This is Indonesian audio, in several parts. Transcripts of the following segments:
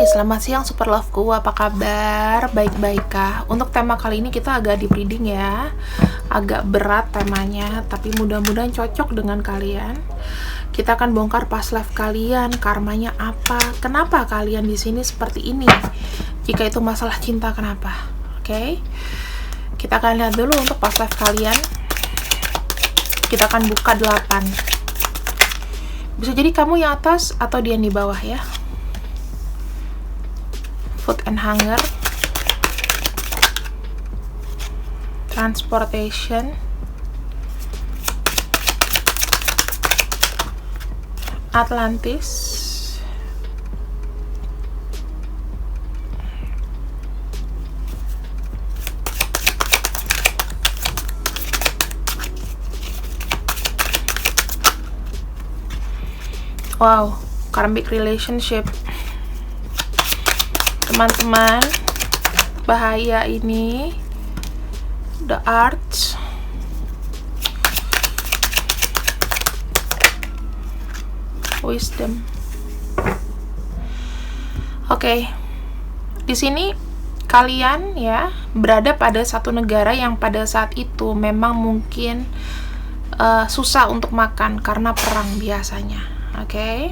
selamat siang Super Loveku, apa kabar? Baik-baik kah? Untuk tema kali ini kita agak deep reading ya. Agak berat temanya, tapi mudah-mudahan cocok dengan kalian. Kita akan bongkar past life kalian, karmanya apa? Kenapa kalian di sini seperti ini? Jika itu masalah cinta, kenapa? Oke. Kita akan lihat dulu untuk past life kalian. Kita akan buka 8. Bisa jadi kamu yang atas atau dia yang di bawah ya. Food and hunger, transportation, Atlantis, wow, karmic relationship. Teman-teman, bahaya ini. The Arts, Wisdom. Oke. Di sini kalian ya berada pada satu negara yang pada saat itu memang mungkin susah untuk makan karena perang biasanya. Oke.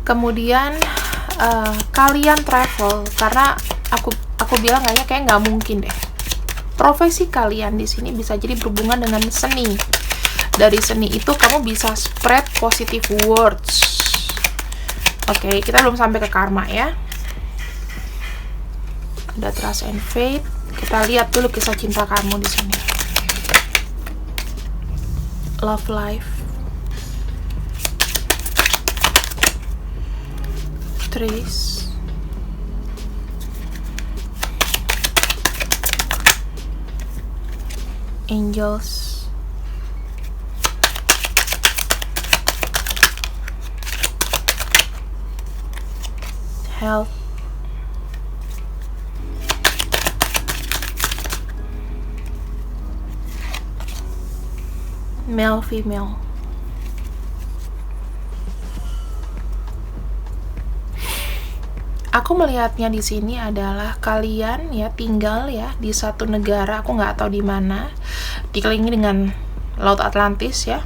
Kemudian kalian travel karena aku bilang kayak nggak mungkin deh. Profesi kalian di sini bisa jadi berhubungan dengan seni. Dari seni itu kamu bisa spread positive words. Oke, kita belum sampai ke karma ya. Ada trust and faith. Kita lihat dulu kisah cinta kamu di sini. Love life. Trees. Angels. Health. Male, female. Aku melihatnya di sini adalah kalian ya tinggal ya di satu negara, aku nggak tahu di mana, dikelilingi dengan Laut Atlantis ya.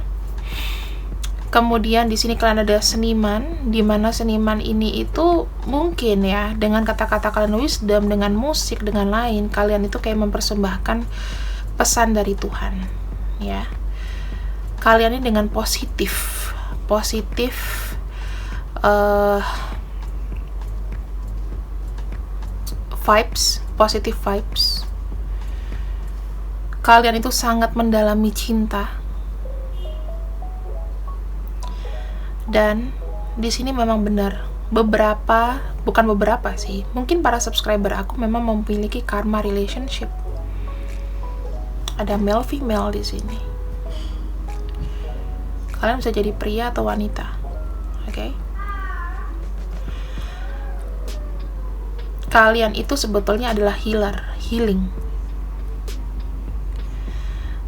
Kemudian di sini kalian ada seniman, di mana seniman ini itu mungkin ya dengan kata-kata kalian wisdom, dengan musik, dengan lain, kalian itu kayak mempersembahkan pesan dari Tuhan ya. Kalian ini dengan positif vibes, positive vibes. Kalian itu sangat mendalami cinta. Dan di sini memang benar, bukan beberapa sih. Mungkin para subscriber aku memang memiliki karma relationship. Ada male female di sini. Kalian bisa jadi pria atau wanita. Oke? Kalian itu sebetulnya adalah healing.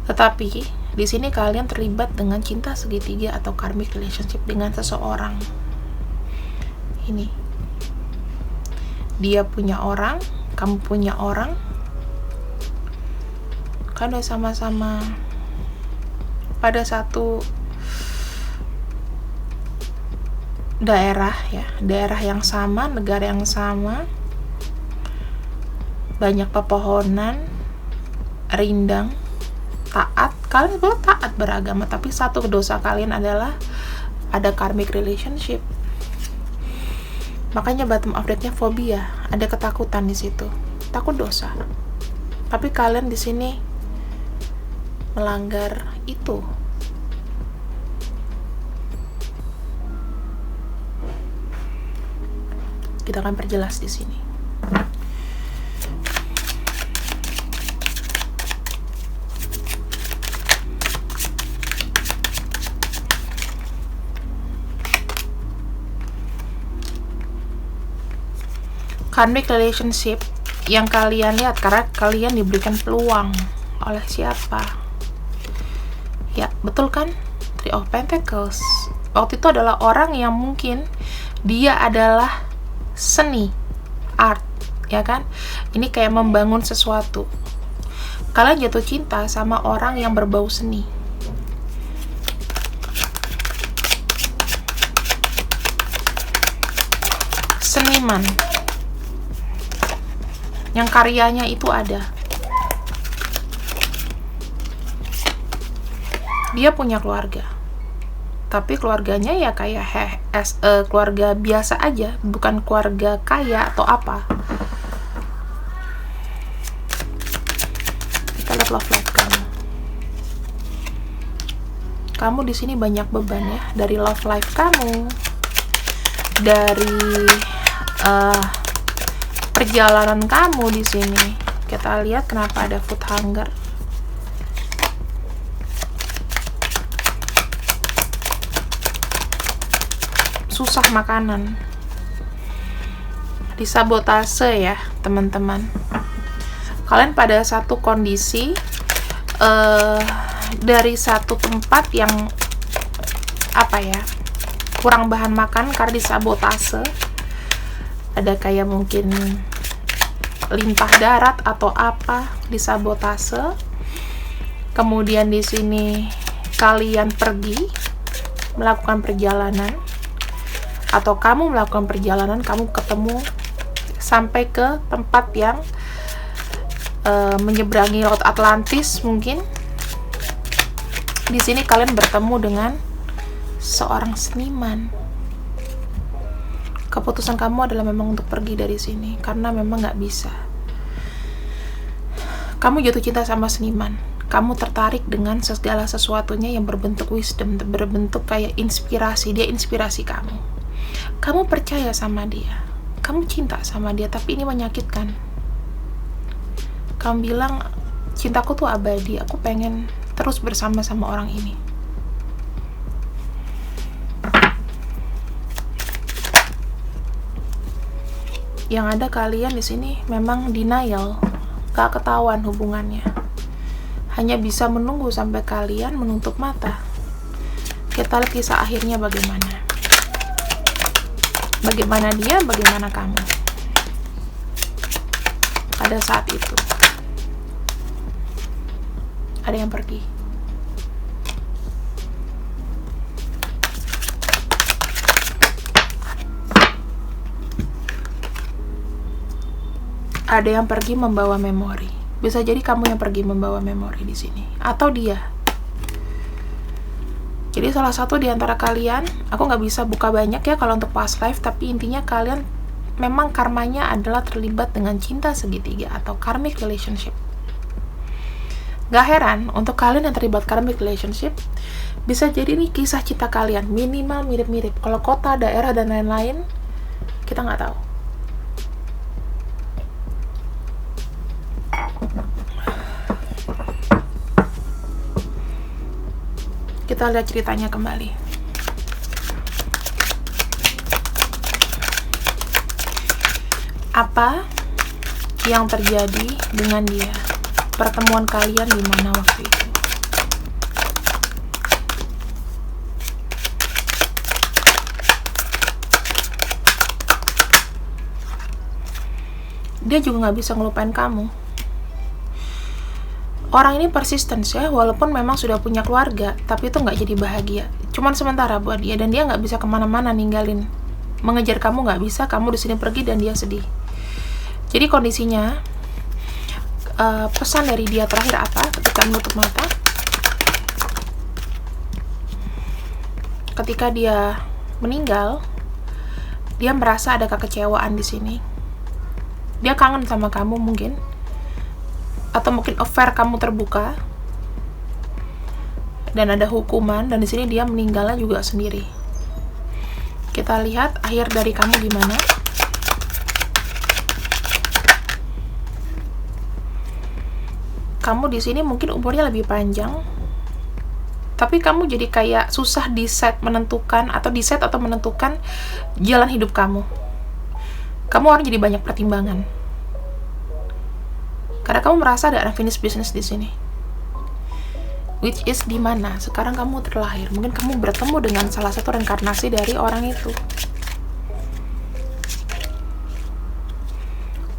Tetapi di sini kalian terlibat dengan cinta segitiga atau karmic relationship dengan seseorang. Ini. Dia punya orang, kamu punya orang. Kan udah sama-sama pada satu daerah ya, daerah yang sama, negara yang sama. Banyak pepohonan, rindang, taat. Kalian boleh taat beragama, tapi satu dosa kalian adalah ada karmic relationship. Makanya bottom of deck-nya fobia, ada ketakutan di situ, takut dosa. Tapi kalian di sini melanggar itu. Kita akan perjelas di sini. Karmic relationship yang kalian lihat karena kalian diberikan peluang oleh siapa? Ya, betul kan? Three of Pentacles. Waktu itu adalah orang yang mungkin dia adalah seni, art, ya kan? Ini kayak membangun sesuatu. Kalian jatuh cinta sama orang yang berbau seni. Seniman yang karyanya itu ada. Dia punya keluarga, tapi keluarganya ya kayak keluarga biasa aja, bukan keluarga kaya atau apa. Kita lihat love life kamu. Kamu di sini banyak beban ya, dari love life kamu, dari perjalanan kamu di sini. Kita lihat kenapa ada food hunger. Susah makanan, disabotase ya teman-teman. Kalian pada satu kondisi dari satu tempat yang apa ya, kurang bahan makan karena disabotase. Ada kayak mungkin lintah darat atau apa, disabotase. Kemudian di sini kalian pergi melakukan perjalanan, atau kamu melakukan perjalanan, kamu ketemu sampai ke tempat yang menyeberangi laut Atlantis mungkin. Di sini kalian bertemu dengan seorang seniman. Keputusan kamu adalah memang untuk pergi dari sini karena memang nggak bisa. Kamu jatuh cinta sama seniman. Kamu tertarik dengan segala sesuatunya yang berbentuk wisdom, berbentuk kayak inspirasi. Dia inspirasi kamu. Kamu percaya sama dia, kamu cinta sama dia, tapi ini menyakitkan. Kamu bilang, cintaku tuh abadi, aku pengen terus bersama sama orang ini. Yang ada kalian di sini memang denial, gak ketahuan hubungannya. Hanya bisa menunggu sampai kalian menutup mata. Kita lihat kisah akhirnya bagaimana. Bagaimana dia, bagaimana kamu pada saat itu. Ada yang pergi. Ada yang pergi membawa memori. Bisa jadi kamu yang pergi membawa memori di sini, atau dia. Jadi salah satu di antara kalian, aku nggak bisa buka banyak ya kalau untuk past life, tapi intinya kalian memang karmanya adalah terlibat dengan cinta segitiga atau karmic relationship. Gak heran untuk kalian yang terlibat karmic relationship, bisa jadi nih kisah cinta kalian minimal mirip-mirip. Kalau kota, daerah, dan lain-lain, kita nggak tahu. Kita lihat ceritanya kembali. Apa yang terjadi dengan dia? Pertemuan kalian di mana waktu itu? Dia juga nggak bisa ngelupain kamu. Orang ini persisten ya, walaupun memang sudah punya keluarga, tapi itu nggak jadi bahagia. Cuman sementara buat dia, dan dia nggak bisa kemana-mana ninggalin. Mengejar kamu nggak bisa, kamu di sini pergi dan dia sedih. Jadi kondisinya, pesan dari dia terakhir apa ketika menutup mata? Ketika dia meninggal, dia merasa ada kekecewaan di sini. Dia kangen sama kamu mungkin. Atau mungkin affair kamu terbuka dan ada hukuman, dan di sini dia meninggalnya juga sendiri. Kita lihat akhir dari kamu gimana. Kamu di sini mungkin umurnya lebih panjang, tapi kamu jadi kayak susah menentukan jalan hidup kamu. Kamu orang jadi banyak pertimbangan. Karena kamu merasa ada unfinished business di sini. Which is di mana sekarang kamu terlahir. Mungkin kamu bertemu dengan salah satu reinkarnasi dari orang itu.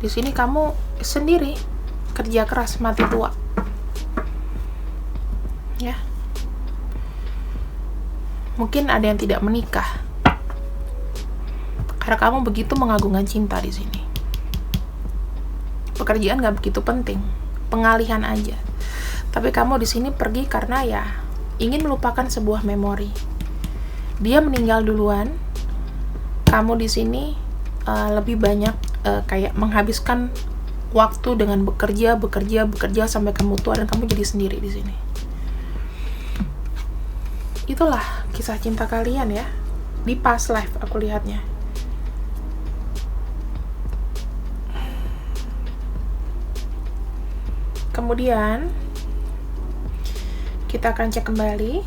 Di sini kamu sendiri kerja keras mati tua. Ya. Mungkin ada yang tidak menikah. Karena kamu begitu mengagungkan cinta di sini. Pekerjaan nggak begitu penting, pengalihan aja. Tapi kamu di sini pergi karena ya ingin melupakan sebuah memori. Dia meninggal duluan. Kamu di sini lebih banyak kayak menghabiskan waktu dengan bekerja sampai kamu tua dan kamu jadi sendiri di sini. Itulah kisah cinta kalian ya. Di past life aku lihatnya. Kemudian kita akan cek kembali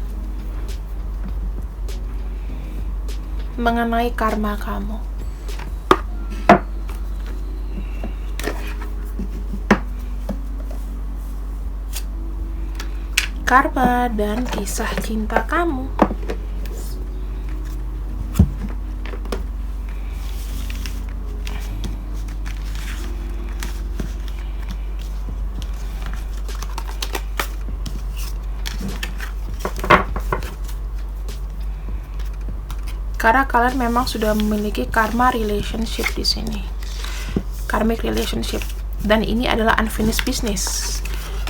mengenai karma kamu. Karma dan kisah cinta kamu. Karena kalian memang sudah memiliki karma relationship di sini. Karmic relationship. Dan ini adalah unfinished business.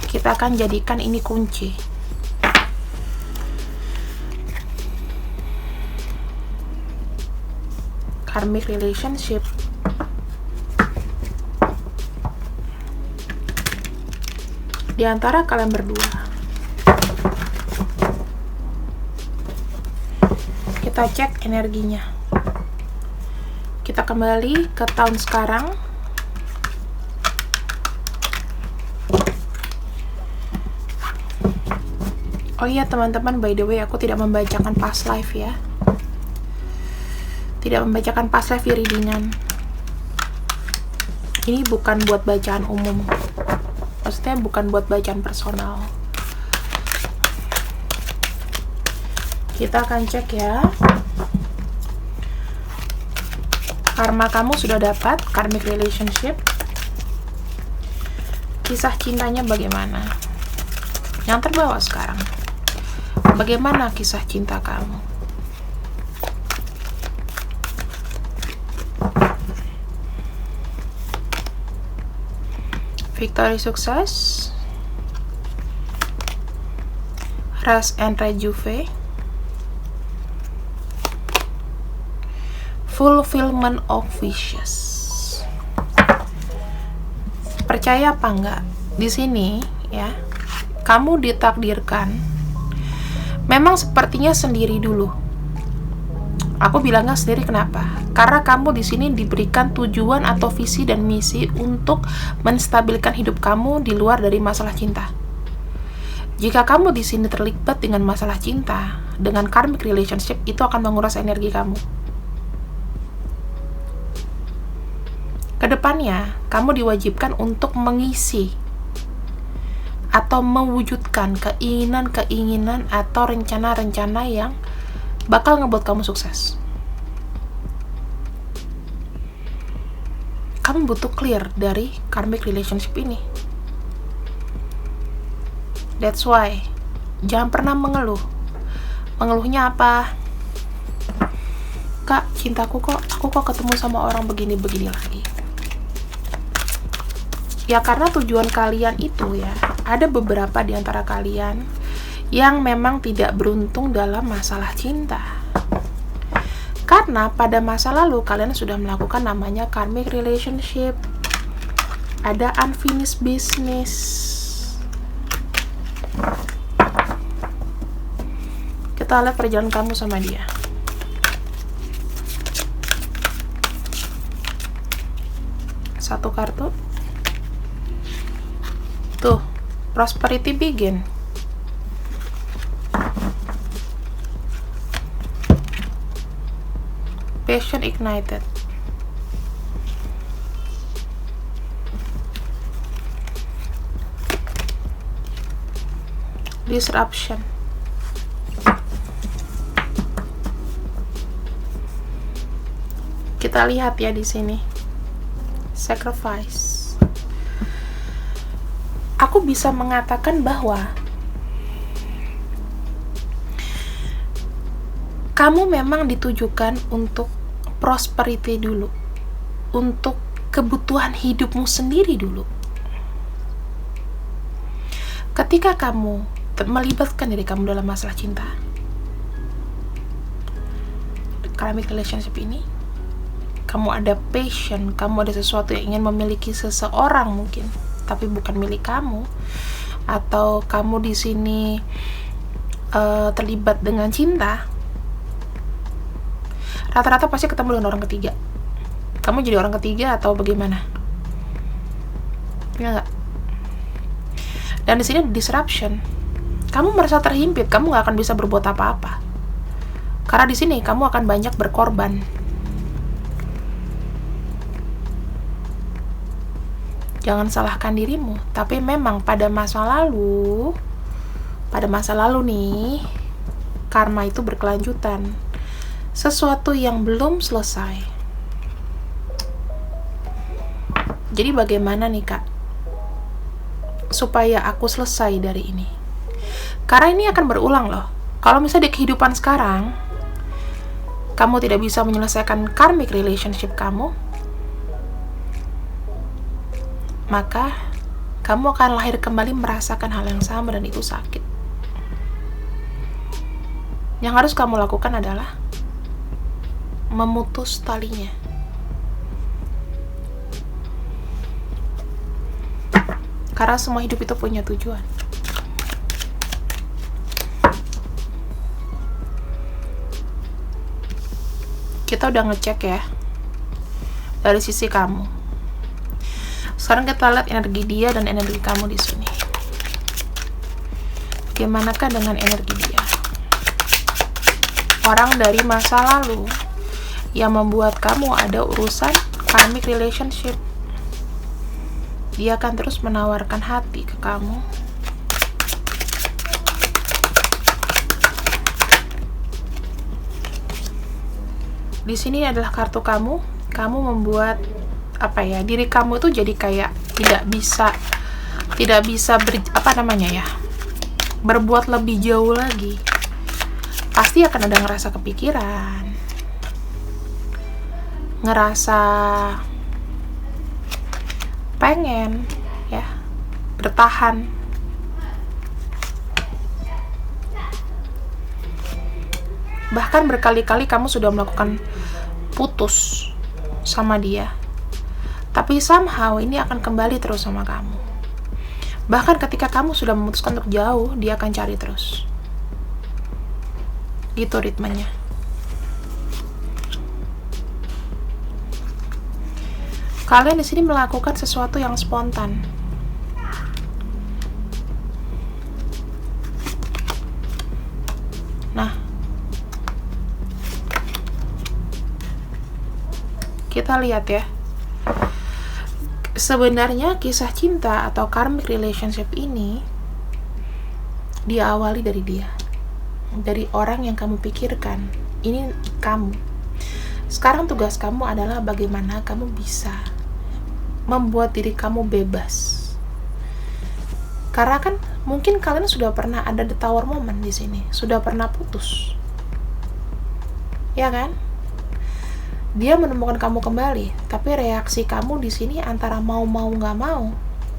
Kita akan jadikan ini kunci. Karmic relationship. Di antara kalian berdua. Kita cek energinya. Kita kembali ke tahun sekarang. Oh iya teman-teman, by the way aku tidak membacakan past life ya. Tidak membacakan past life di readingan. Ini bukan buat bacaan umum. Maksudnya bukan buat bacaan personal. Kita akan cek ya. Karma kamu sudah dapat, karmic relationship. Kisah cintanya bagaimana? Yang terbawa sekarang. Bagaimana kisah cinta kamu? Victory sukses. Rest and rejuve. Fulfillment of wishes. Percaya apa enggak? Di sini ya, kamu ditakdirkan memang sepertinya sendiri dulu. Aku bilangnya sendiri kenapa? Karena kamu di sini diberikan tujuan atau visi dan misi untuk menstabilkan hidup kamu di luar dari masalah cinta. Jika kamu di sini terlibat dengan masalah cinta, dengan karmic relationship, itu akan menguras energi kamu. Kedepannya, kamu diwajibkan untuk mengisi atau mewujudkan keinginan-keinginan atau rencana-rencana yang bakal ngebuat kamu sukses. Kamu butuh clear dari karmic relationship ini. That's why, jangan pernah mengeluh. Mengeluhnya apa? Kak, cintaku aku kok ketemu sama orang begini-begini lagi. Ya karena tujuan kalian itu ya, ada beberapa di antara kalian yang memang tidak beruntung dalam masalah cinta. Karena pada masa lalu kalian sudah melakukan namanya karmic relationship. Ada unfinished business. Kita lihat perjalanan kamu sama dia. Satu kartu. Tuh, prosperity begin. Passion ignited. Disruption. Kita lihat ya di sini. sacrifice. Aku bisa mengatakan bahwa kamu memang ditujukan untuk prosperity dulu, untuk kebutuhan hidupmu sendiri dulu. Ketika kamu melibatkan diri kamu dalam masalah cinta, karmic relationship ini, kamu ada passion, kamu ada sesuatu yang ingin memiliki seseorang mungkin, tapi bukan milik kamu, atau kamu di sini terlibat dengan cinta, rata-rata pasti ketemu dengan orang ketiga. Kamu jadi orang ketiga atau bagaimana? Ya nggak? Dan di sini disruption. Kamu merasa terhimpit, kamu nggak akan bisa berbuat apa-apa. Karena di sini kamu akan banyak berkorban. Jangan salahkan dirimu, tapi memang pada masa lalu nih, karma itu berkelanjutan. Sesuatu yang belum selesai. Jadi bagaimana nih Kak, supaya aku selesai dari ini? Karena ini akan berulang loh. Kalau misalnya di kehidupan sekarang kamu tidak bisa menyelesaikan karmic relationship kamu, maka kamu akan lahir kembali merasakan hal yang sama dan itu sakit. Yang harus kamu lakukan adalah memutus talinya. Karena semua hidup itu punya tujuan. Kita udah ngecek ya dari sisi kamu. Sekarang kita lihat energi dia dan energi kamu di sini. Bagaimanakah dengan energi dia? Orang dari masa lalu yang membuat kamu ada urusan karmic relationship. Dia akan terus menawarkan hati ke kamu. Di sini adalah kartu kamu. Kamu membuat diri kamu itu jadi kayak tidak bisa berbuat lebih jauh lagi. Pasti akan ada ngerasa kepikiran, ngerasa pengen ya bertahan. Bahkan berkali-kali kamu sudah melakukan putus sama dia, tapi somehow ini akan kembali terus sama kamu. Bahkan ketika kamu sudah memutuskan untuk jauh, dia akan cari terus. Gitu ritmenya. Kalian di sini melakukan sesuatu yang spontan. Nah, kita lihat ya. Sebenarnya kisah cinta atau karmic relationship ini diawali dari dia. Dari orang yang kamu pikirkan. Ini kamu. Sekarang tugas kamu adalah bagaimana kamu bisa membuat diri kamu bebas. Karena kan mungkin kalian sudah pernah ada the tower moment di sini, sudah pernah putus, ya kan? Dia menemukan kamu kembali, tapi reaksi kamu di sini antara mau nggak mau.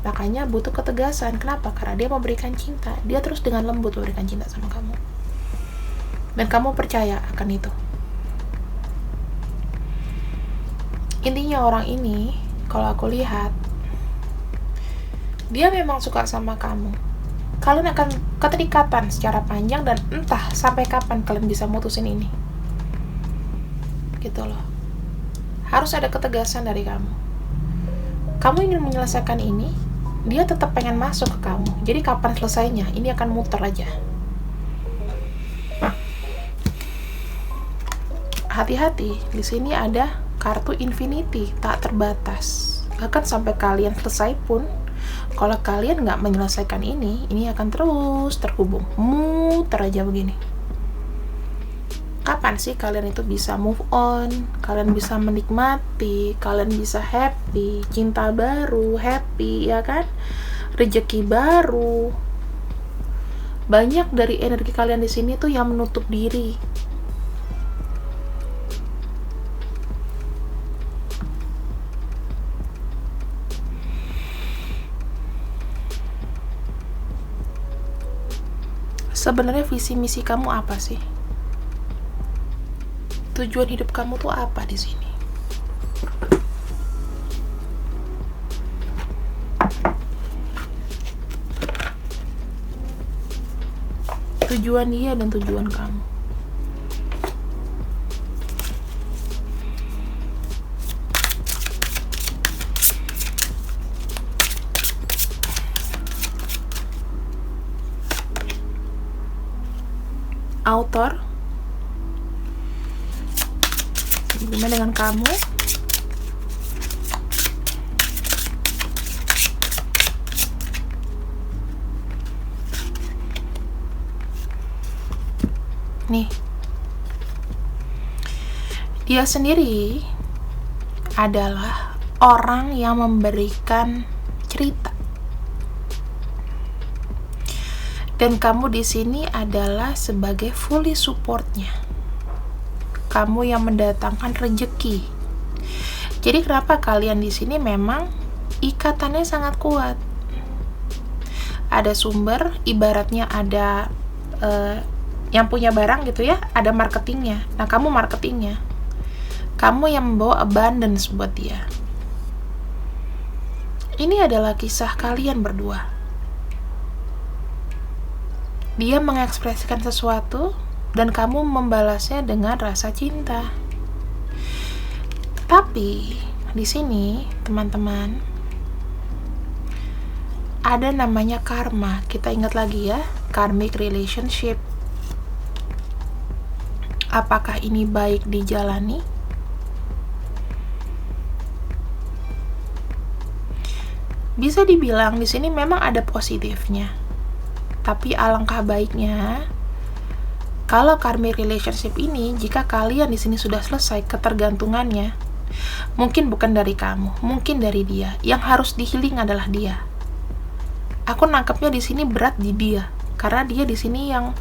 Makanya butuh ketegasan. Kenapa? Karena dia memberikan cinta. Dia terus dengan lembut memberikan cinta sama kamu, dan kamu percaya akan itu. Intinya orang ini, kalau aku lihat, dia memang suka sama kamu. Kalian akan keterikatan secara panjang dan entah sampai kapan kalian bisa mutusin ini. Gitu loh. Harus ada ketegasan dari kamu. Kamu ingin menyelesaikan ini, dia tetap pengen masuk ke kamu. Jadi kapan selesainya? Ini akan muter aja. Hati-hati, di sini ada kartu infinity, tak terbatas. Bahkan sampai kalian selesai pun, kalau kalian nggak menyelesaikan ini akan terus terhubung, muter aja begini. kapan sih kalian itu bisa move on, kalian bisa menikmati, kalian bisa happy, cinta baru, happy, ya kan? Rezeki baru. Banyak dari energi kalian di sini tuh yang menutup diri. Sebenarnya visi misi kamu apa sih? Tujuan hidup kamu tuh apa di sini? Tujuan dia dan tujuan kamu. Author, bagaimana dengan kamu? Nih, dia sendiri adalah orang yang memberikan cerita. Dan kamu di sini adalah sebagai fully supportnya. Kamu yang mendatangkan rezeki. Jadi kenapa kalian di sini memang ikatannya sangat kuat? Ada sumber, ibaratnya ada yang punya barang gitu ya, ada marketingnya. Nah, kamu marketingnya. Kamu yang membawa abundance buat dia. Ini adalah kisah kalian berdua. Dia mengekspresikan sesuatu dan kamu membalasnya dengan rasa cinta. Tapi di sini, teman-teman, ada namanya karma. Kita ingat lagi ya, karmic relationship. Apakah ini baik dijalani? Bisa dibilang di sini memang ada positifnya. Tapi alangkah baiknya kalau karmic relationship ini, jika kalian di sini sudah selesai ketergantungannya, mungkin bukan dari kamu, mungkin dari dia. Yang harus di-healing adalah dia. Aku nangkepnya di sini berat di dia, karena dia di sini yang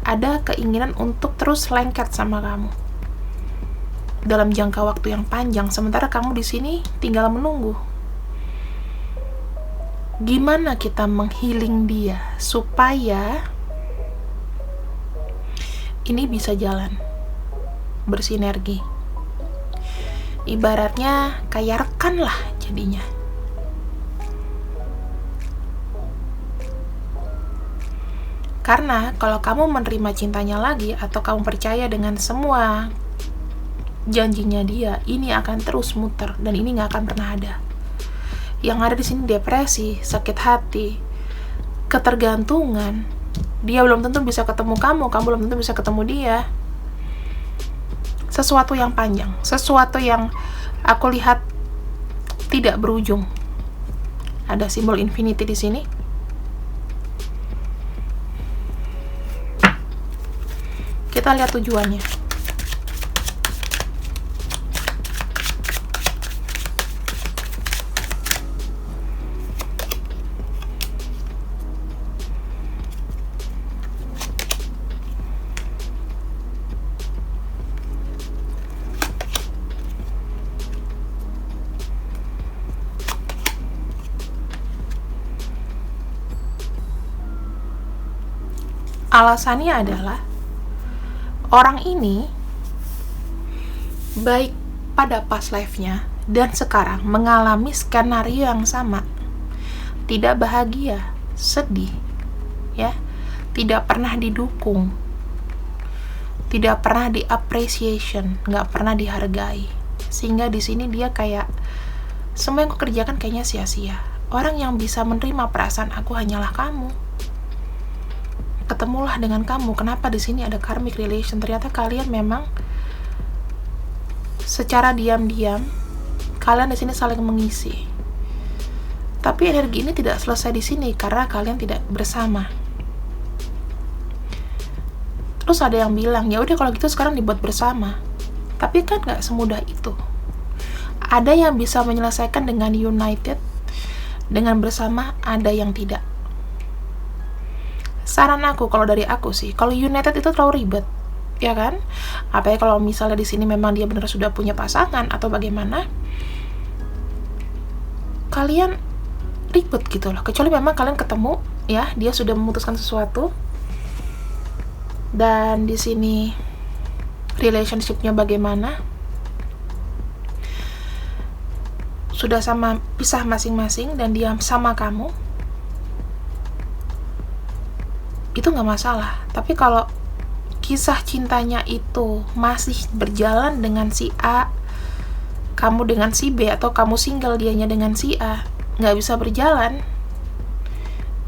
ada keinginan untuk terus lengket sama kamu dalam jangka waktu yang panjang, sementara kamu di sini tinggal menunggu. Gimana kita menghealing dia supaya ini bisa jalan bersinergi? Ibaratnya kayak rekan lah jadinya. Karena kalau kamu menerima cintanya lagi atau kamu percaya dengan semua janjinya dia, ini akan terus muter dan ini nggak akan pernah ada. Yang ada di sini depresi, sakit hati, ketergantungan. Dia belum tentu bisa ketemu kamu belum tentu bisa ketemu dia. Sesuatu yang panjang, sesuatu yang aku lihat tidak berujung. Ada simbol infinity di sini. Kita lihat tujuannya. Alasannya adalah orang ini baik pada past life-nya dan sekarang mengalami skenario yang sama. Tidak bahagia, sedih, ya. Tidak pernah didukung. Tidak pernah di-appreciation, nggak pernah dihargai. Sehingga di sini dia kayak semua yang aku kerjakan kayaknya sia-sia. Orang yang bisa menerima perasaan aku hanyalah kamu. Ketemulah dengan kamu. Kenapa di sini ada karmic relation? Ternyata kalian memang secara diam-diam kalian di sini saling mengisi. Tapi energi ini tidak selesai di sini karena kalian tidak bersama. Terus ada yang bilang, ya udah kalau gitu sekarang dibuat bersama. Tapi kan nggak semudah itu. Ada yang bisa menyelesaikan dengan united, dengan bersama, ada yang tidak. Saran aku, kalau dari aku sih, kalau united itu terlalu ribet, ya kan? Apalagi kalau misalnya di sini memang dia benar sudah punya pasangan atau bagaimana, kalian ribet gitu loh. Kecuali memang kalian ketemu, ya, dia sudah memutuskan sesuatu, dan di sini relationship-nya bagaimana, sudah sama pisah masing-masing dan dia sama kamu, itu nggak masalah. Tapi kalau kisah cintanya itu masih berjalan dengan si A, kamu dengan si B, atau kamu single dianya dengan si A, nggak bisa berjalan.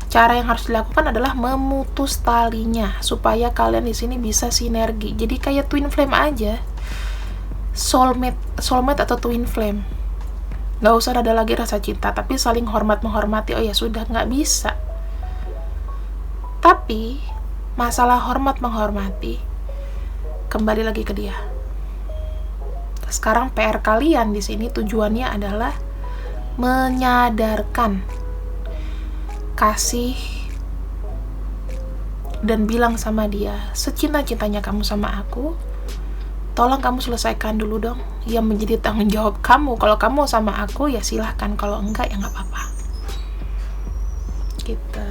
Cara yang harus dilakukan adalah memutus talinya supaya kalian di sini bisa sinergi. Jadi kayak twin flame aja, soulmate atau twin flame. Nggak usah ada lagi rasa cinta, tapi saling hormat menghormati. Oh ya sudah, nggak bisa. Tapi masalah hormat menghormati kembali lagi ke dia. Sekarang PR kalian di sini tujuannya adalah menyadarkan, kasih, dan bilang sama dia, secinta-cintanya kamu sama aku, tolong kamu selesaikan dulu dong. Yang menjadi tanggung jawab kamu. Kalau kamu sama aku ya silahkan, kalau enggak ya nggak apa-apa. Gitu.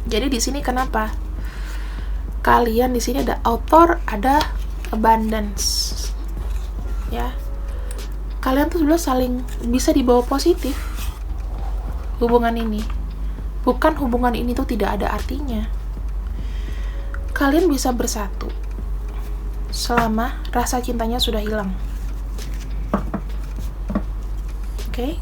Jadi di sini kenapa? Kalian di sini ada author, ada abundance. Ya. Kalian tuh sebenarnya saling bisa dibawa positif hubungan ini. Bukan hubungan ini tuh tidak ada artinya. Kalian bisa bersatu selama rasa cintanya sudah hilang. Oke?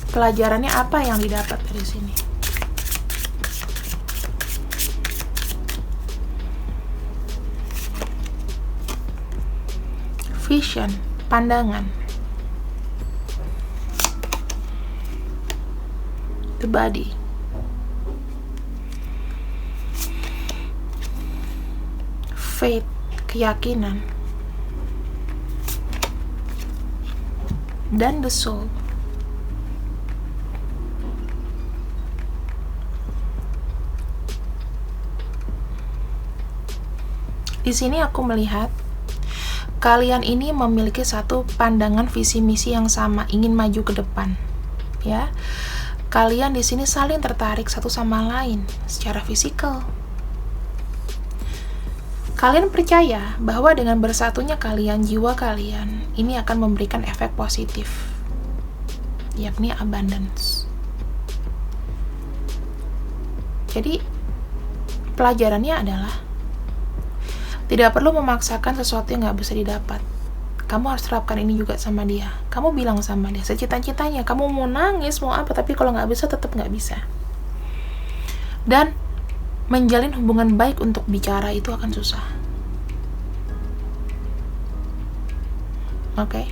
Pelajarannya apa yang didapat dari sini? Vision, pandangan. The body. Faith, keyakinan. Dan the soul. Di sini aku melihat kalian ini memiliki satu pandangan visi misi yang sama, ingin maju ke depan. Ya. Kalian di sini saling tertarik satu sama lain secara fisikal. Kalian percaya bahwa dengan bersatunya kalian, jiwa kalian ini akan memberikan efek positif, yakni abundance. Jadi pelajarannya adalah tidak perlu memaksakan sesuatu yang gak bisa didapat. Kamu harus terapkan ini juga sama dia. Kamu bilang sama dia secita-citanya, kamu mau nangis, mau apa, tapi kalau gak bisa, tetap gak bisa. Dan menjalin hubungan baik untuk bicara itu akan susah. Oke?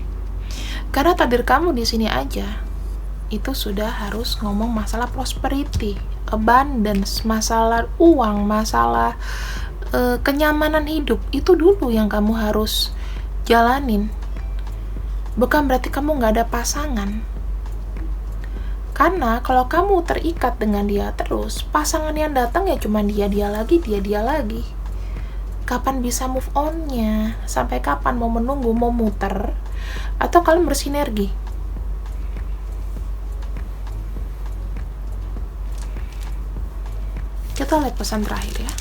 Karena takdir kamu di sini aja, itu sudah harus ngomong masalah prosperity, abundance, masalah uang, masalah kenyamanan hidup. Itu dulu yang kamu harus jalanin. Bukan berarti kamu gak ada pasangan. Karena kalau kamu terikat dengan dia terus, pasangan yang datang ya cuma dia lagi. Kapan bisa move on-nya? Sampai kapan? Mau menunggu, mau muter? Atau kalian bersinergi? Kita lihat pesan terakhir ya.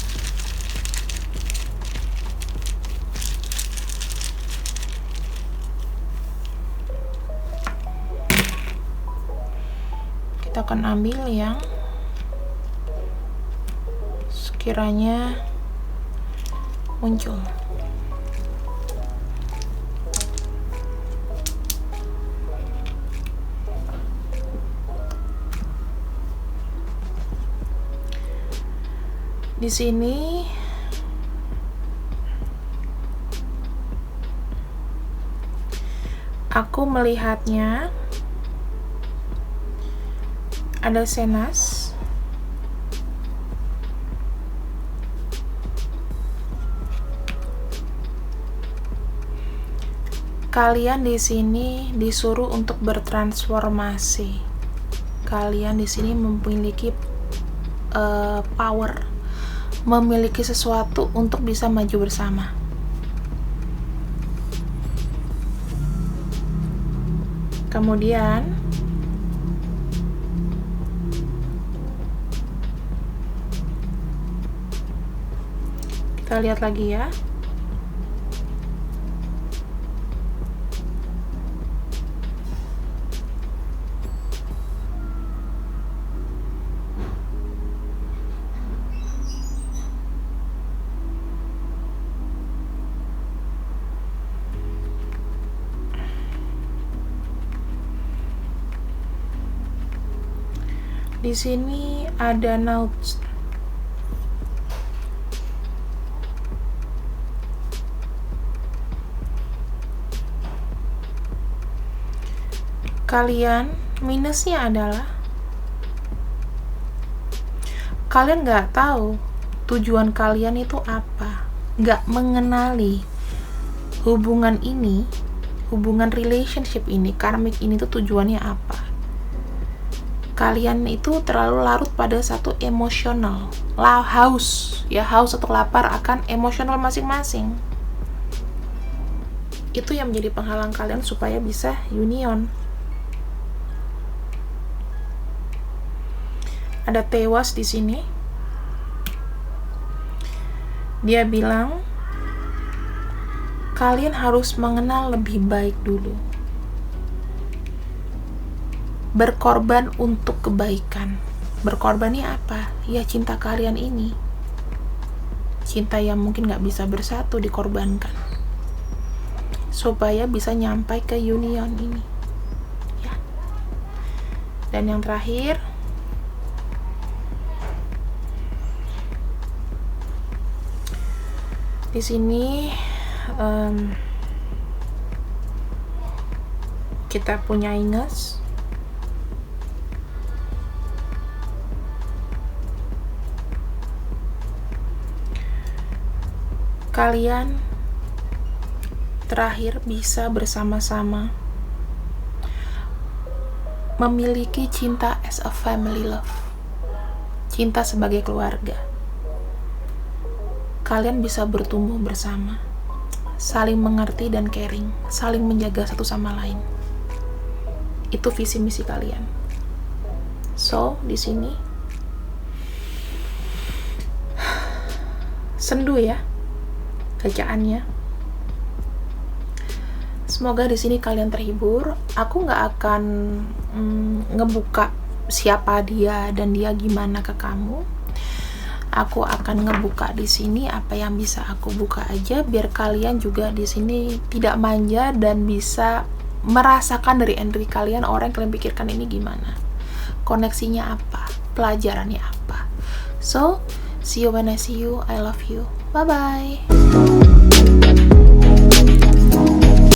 Kita akan ambil yang sekiranya muncul. Di sini aku melihatnya ada senas, kalian di sini disuruh untuk bertransformasi. Kalian di sini memiliki power, memiliki sesuatu untuk bisa maju bersama. Kemudian kita lihat lagi ya. Di sini ada notes. Kalian minusnya adalah kalian nggak tahu tujuan kalian itu apa, nggak mengenali hubungan ini, hubungan relationship ini, karmik ini tuh tujuannya apa. Kalian itu terlalu larut pada satu emosional, haus atau lapar akan emosional masing-masing. Itu yang menjadi penghalang kalian supaya bisa union. Ada tewas di sini. Dia bilang kalian harus mengenal lebih baik dulu. Berkorban untuk kebaikan. Berkorbannya apa? Ya cinta kalian ini. Cinta yang mungkin gak bisa bersatu dikorbankan. Supaya bisa nyampai ke union ini. Ya. Dan yang terakhir, di sini kita punya Inges. Kalian terakhir bisa bersama-sama memiliki cinta as a family love, cinta sebagai keluarga. Kalian bisa bertumbuh bersama, saling mengerti dan caring, saling menjaga satu sama lain. Itu visi misi kalian. So, di sini sendu ya bacaannya. Semoga di sini kalian terhibur. Aku nggak akan ngebuka siapa dia dan dia gimana ke kamu. Aku akan ngebuka di sini apa yang bisa aku buka aja, biar kalian juga di sini tidak manja dan bisa merasakan dari energi kalian orang yang kalian pikirkan ini gimana, koneksinya apa, pelajarannya apa. So, see you when I see you. I love you. Bye bye.